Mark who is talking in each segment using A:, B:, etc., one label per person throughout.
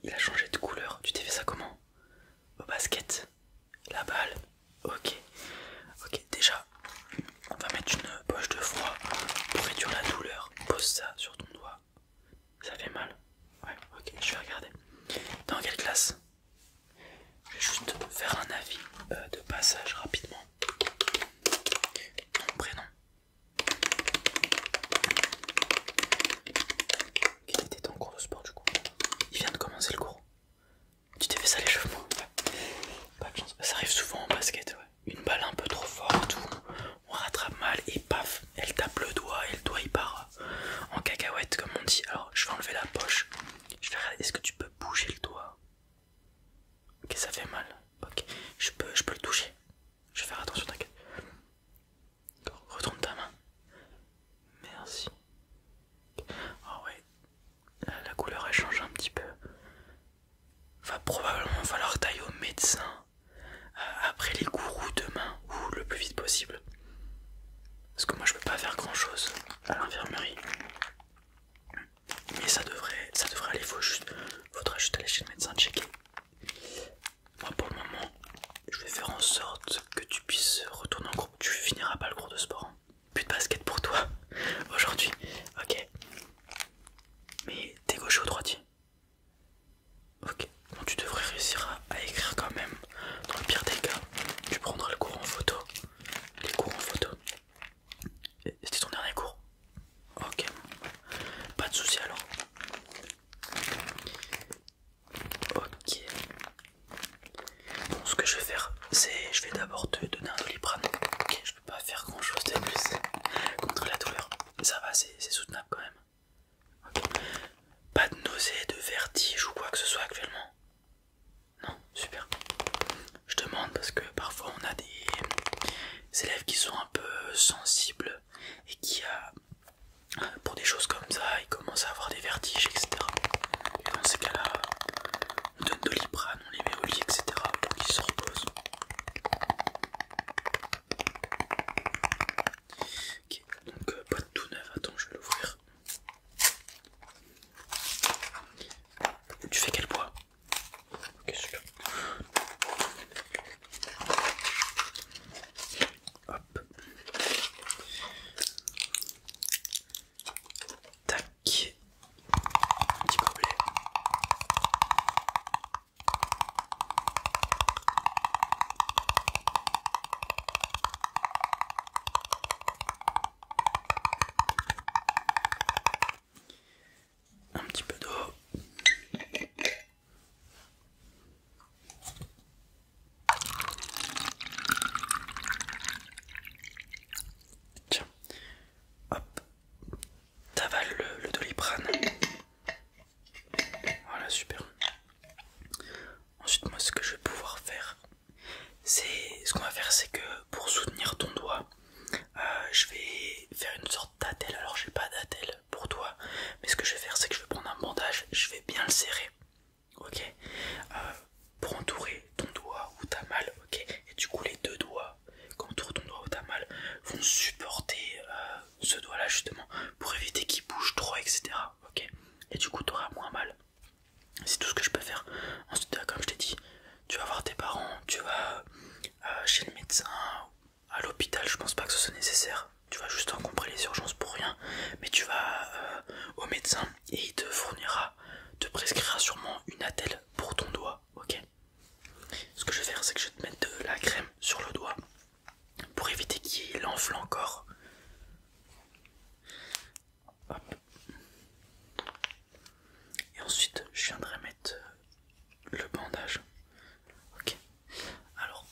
A: il a changé de couleur. Tu t'es fait ça comment? Au basket? La balle? Ok. Ok, déjà, on va mettre une poche de froid pour réduire la douleur. Pose ça sur ton doigt. Ça fait mal? Ouais, ok, je vais regarder. Dans quelle classe? Je vais juste faire un avis de passage rapidement. Ton prénom. Il était en cours de sport du coup. Il vient de commencer le cours. Tu t'es fait ça l'échauffement? Pas de chance. Ça arrive souvent en basket, ouais. Une balle un peu trop forte ou on rattrape mal et paf, elle tape le doigt et le doigt il part en cacahuète comme on dit. Alors je vais enlever la poche. Je vais regarder, est-ce que tu peux bouger le doigt? Ok, ça fait mal. Ok, je peux le toucher. Je vais faire attention, t'inquiète. Retourne ta main. Merci. Oh ouais, la couleur elle change un petit peu. Va probablement falloir tailler au médecin après les cours ou demain ou le plus vite possible. Parce que moi je peux pas faire grand chose à l'infirmerie. Mais ça devrait aller, faudra juste aller chez le médecin checker. Moi pour le moment, je vais faire en sorte que tu puisses retourner en cours. Tu finiras pas le cours de sport, hein. Plus de basket pour toi aujourd'hui, ok. Mais t'es gaucher ou droitier? Ok, bon tu devrais réussir à écrire quand même. Dans le pire des cas, tu prendras le cours en photo. Les cours en photo. C'était ton dernier cours? Ok, pas de soucis alors. Ok. Bon, ce que je vais faire, c'est je vais d'abord te donner un Doliprane. Ok, je peux pas faire grand chose de plus contre la douleur. Ça va, c'est soutenable quand même. Ok. Pas de nausée, de vertige ou quoi que ce soit actuellement? Non, super. Je demande parce que parfois on a des élèves qui sont un peu sensibles et qui pour des choses comme ça, ils commencent à avoir des vertiges, etc. Et dans ces cas-là, on donne Doliprane, on les met au lit, etc. pour qu'ils se reposent. Ok, donc pas de tout neuf, attends, je vais l'ouvrir. Tu fais quel poids? Ok, super. Hop. Tac. Un petit gobelet. Un petit peu d'eau. Tiens, hop, t'avales le Doliprane. Voilà, super. Ensuite, moi, ce que je vais pouvoir faire, ce qu'on va faire, c'est que pour soutenir ton doigt, je vais faire une sorte d'attelle. Alors, j'ai pas d'attelle pour toi, mais ce que je vais faire, c'est que je vais prendre un bandage, je vais bien le serrer, ok, pour entourer ton doigt où t'as mal, ok. Et du coup, les deux doigts qui entourent ton doigt où t'as mal vont supporter ce doigt-là justement pour éviter qu'il bouge trop, etc. Ok. Et du coup, t'auras moins mal. C'est tout ce que je peux faire. Ensuite, comme je t'ai dit, tu vas voir tes parents, tu vas chez le médecin, à l'hôpital. Je pense pas que ce soit nécessaire. Tu vas juste encombrer les urgences pour rien. Mais tu vas au médecin et il te prescrira sûrement une attelle pour ton doigt. Ok. Ce que je vais faire, c'est que je vais te mettre de la crème sur le doigt pour éviter qu'il enfle encore. Hop. Et ensuite, je viendrai mettre le bandage. Ok. Alors,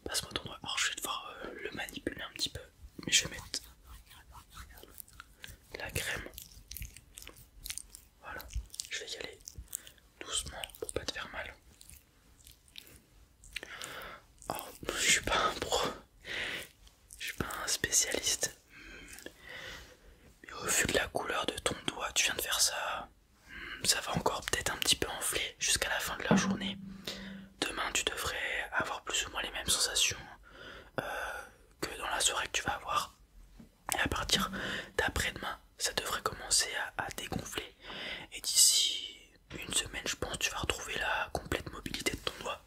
A: passe-moi ton doigt. Alors, je vais devoir le manipuler un petit peu. Mais je vais mettre la crème. Voilà. Je vais y aller doucement pour pas te faire mal. Alors, je suis pas un pro. Je suis pas un spécialiste. Mais au vu de la couleur de ton doigt, tu viens de faire ça. Ça va encore peut-être un petit peu enfler jusqu'à la fin de la journée. Demain, tu devrais avoir plus ou moins les mêmes sensations que dans la soirée que tu vas avoir. Et à partir d'après-demain, ça devrait commencer à dégonfler. Et d'ici une semaine, je pense, tu vas retrouver la complète mobilité de ton doigt.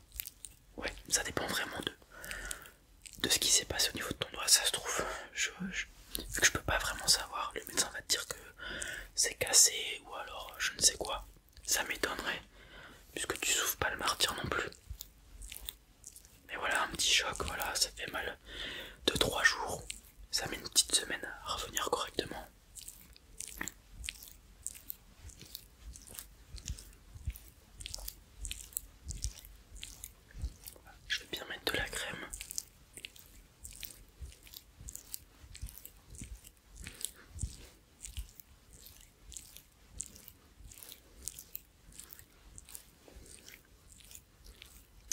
A: Ouais, ça dépend vraiment de ce qui s'est passé au niveau de ton doigt. Ça se trouve, vu que je peux pas vraiment savoir, le médecin va te dire que c'est cassé ou alors je ne sais quoi. Ça m'étonnerait, puisque tu souffres pas le martyr non plus. Mais voilà, un petit choc, voilà, ça fait mal 2-3 jours. Ça met une petite semaine à revenir correctement. Je vais bien mettre de la crème.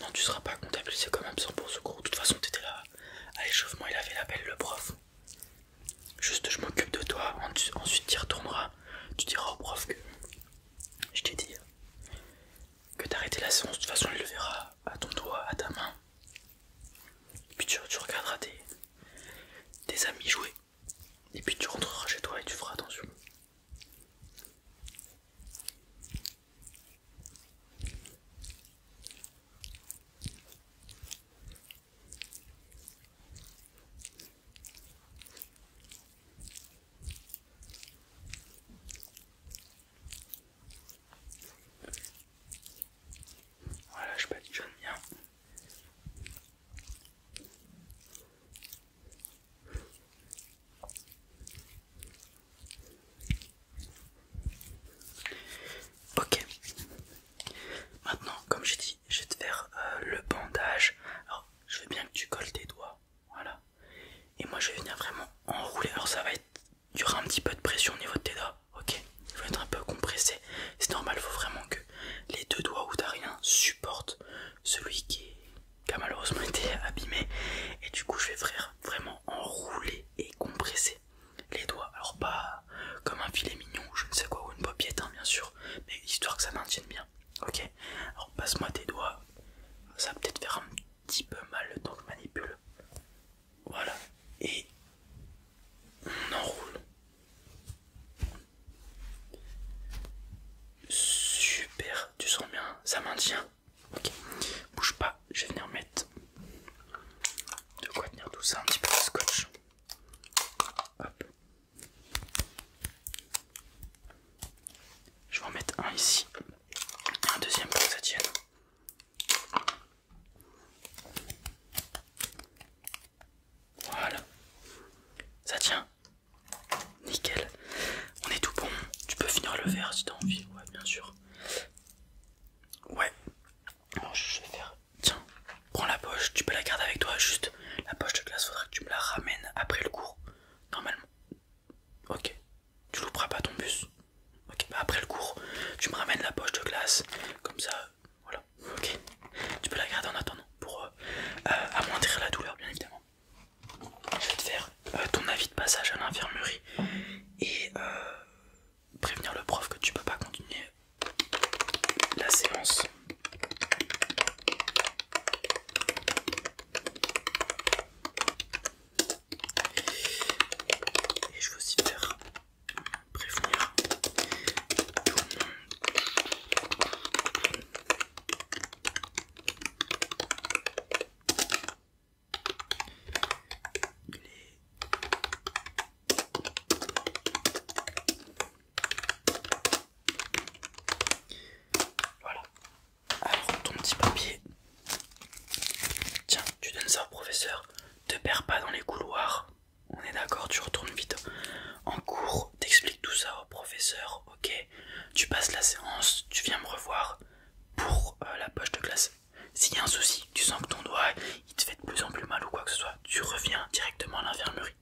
A: Non, tu seras pas comptabilisé comme absent pour ce cours. De toute façon, t'étais là à l'échauffement, il avait l'appel le prof. Juste, je m'occupe de toi. Ensuite, tu y retourneras. Tu diras au prof que je t'ai dit que t'as arrêté la séance. De toute façon, il le verra à ton doigt, à ta main. Et puis tu regarderas tes amis jouer. Et puis tu rentreras chez toi et tu feras attention. Voilà, je badigeonne bien. Ok. Maintenant, comme j'ai dit, je vais te faire le bandage. Alors, je veux bien que tu colles tes doigts. Voilà. Et moi, je vais venir vraiment enrouler. Alors, il y aura un petit peu de pression au niveau de tes doigts. Ok. Il va être un peu compressé. C'est normal, il faut vraiment que les deux doigts où t'as rien supportent celui qui a malheureusement été abîmé. Et du coup, je vais vraiment enrouler et compresser les doigts. Alors, pas comme un filet mignon ou je ne sais quoi, ou une paupiette, hein, bien sûr, mais histoire que ça maintienne bien. Ok. Alors, passe-moi tes doigts. Ça va peut-être faire un petit peu mal le temps que je manipule. Voilà. Et on enroule. Super, tu sens bien, ça maintient. Ok, bouge pas, je vais venir mettre de quoi tenir tout ça, un petit peu de scotch. Hop. Je vais en mettre un ici, un deuxième pour que ça tienne. Voilà, ça tient. Nickel. On est tout bon. Tu peux finir le verre si t'as envie, ouais, bien sûr. Ouais. Alors je vais faire. Tiens, prends la poche, tu peux la garder avec toi, juste la poche de glace, faudra que tu me la ramènes après le cours. Normalement. Ok. Tu louperas pas ton bus. Ok, bah après le cours, tu me ramènes la poche de glace. Comme ça, voilà. Ok. Tu peux la garder en attendant pour amoindrir la douleur, bien évidemment. Je vais te faire ton avis de passage à l'infirmerie et prévenir le prof que tu peux pas continuer la séance. Et je veux aussi faire prévenir tout le monde. Voilà. Alors ton petit papier. Tiens, tu donnes ça au professeur. Te perds pas dans les couloirs. On est d'accord, tu retournes vite en cours, t'expliques tout ça au professeur, ok. Tu passes la séance, tu viens me revoir pour la poche de glace. S'il y a un souci, tu sens que ton doigt il te fait de plus en plus mal ou quoi que ce soit, tu reviens directement à l'infirmerie.